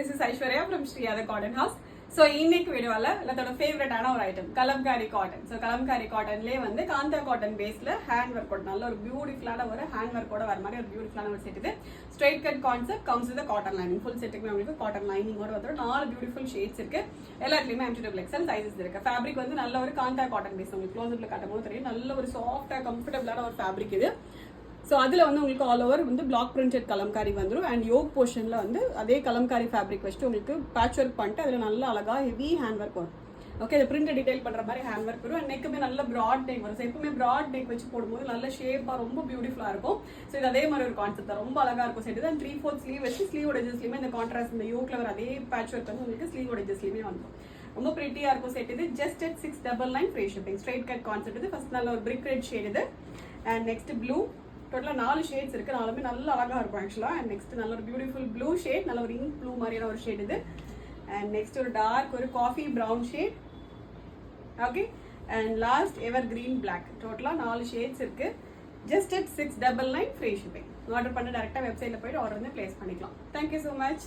this is Aishwarya from Shriyada Cotton House. So இன்னைக்கு வீடியோல எல்லாத்தோட ஃபேவரட்டான ஒரு item kalamkari cotton. So kalamkari காட்டன்லேயே வந்து காந்தா காட்டன் பேஸில் ஹேண்ட் ஒர்க் நல்ல ஒரு பியூட்டிஃபுல்லான ஒரு ஹேண்ட் ஒர்க்கோட வர மாதிரி ஒரு பியூட்டிஃபுல்லான ஒரு செட் இது. Straight cut concept comes with cotton lining. Full செட்டுக்குமே உங்களுக்கு காட்டன் லைனிங்கோட வந்து 4 பியூட்டிஃபுல் ஷேட்ஸ் இருக்கு. எல்லாத்துலேயுமே M2XL சைஸஸ் இருக்கு. ஃபேப்ரிக் வந்து நல்ல ஒரு காந்தா காட்டன் பேஸ். உங்களுக்கு க்ளோஸ்அப்ல காட்டும் போது தெரியும் நல்ல ஒரு சாஃப்டாக கம்ஃபர்டபுளான ஒரு ஃபேப்ரிக் இது. ஸோ அதில் வந்து உங்களுக்கு ஆல் ஓவர் வந்து பிளாக் பிரிண்டட் கலம்காரி வந்துடும். அண்ட் யோக் போர்ஷனில் வந்து அதே கலம்காரி ஃபேப்ரிக் வச்சுட்டு உங்களுக்கு பேட்ச் ஒர்க் பண்ணிட்டு அதில் நல்லா அழகாக ஹெவி ஹேண்ட் ஒர்க் வரும். ஓகே, இந்த பிரிண்ட் டீடைல் பண்ணுற மாதிரி ஹேண்ட் ஒர்க் வரும். அண்ட் நெக்குமே நல்ல ப்ராட் நெக் வரும். ஸோ எப்பவுமே ப்ராட் நெக் வச்சு போடும்போது நல்ல ஷேப்பாக ரொம்ப பியூட்டிஃபுல்லாக இருக்கும். ஸோ இது அதே மாதிரி ஒரு கான்செப்ட் தான், ரொம்ப அழகாக இருக்கும் செட். தான் 3/4 ஸ்லீவ் வச்சு ஸ்லீவோட எஜஸ்லையுமே இந்த கான்ட்ராஸ்ட் இந்த யோக்கில் வர அதே பேட்ச் ஒர்க் வந்து உங்களுக்கு ஸ்லீவோட எஜஸ்லையுமே வந்துடும். ரொம்ப பிரிட்டியாக இருக்கும் செட் இது. Just at 699 free shipping. Straight cut concept இது. ஃபர்ஸ்ட் நல்ல ஒரு பிரிக் ரெட் ஷேட் இது. And next blue. டோட்டலாக 4 ஷேட்ஸ் இருக்குது. 4மே நல்ல அழகாக இருக்கும் ஆக்சுவலாக. அண்ட் நெக்ஸ்ட் நல்ல ஒரு பியூட்டிஃபுல் ப்ளூ ஷேட், நல்ல ஒரு இங்க் ப்ளூ மாதிரியான ஒரு ஷேட் இது. அண்ட் நெக்ஸ்ட் ஒரு டார்க் ஒரு coffee brown shade. Okay, and last evergreen black. டோட்டலாக 4 ஷேட்ஸ் இருக்குது. Just at 699 free shipping. Order பண்ண டேரெக்டாக வெப்சைட்டில் போய்ட்டு ஆர்டர் வந்து ப்ளேஸ் பண்ணிக்கலாம். Thank you so much.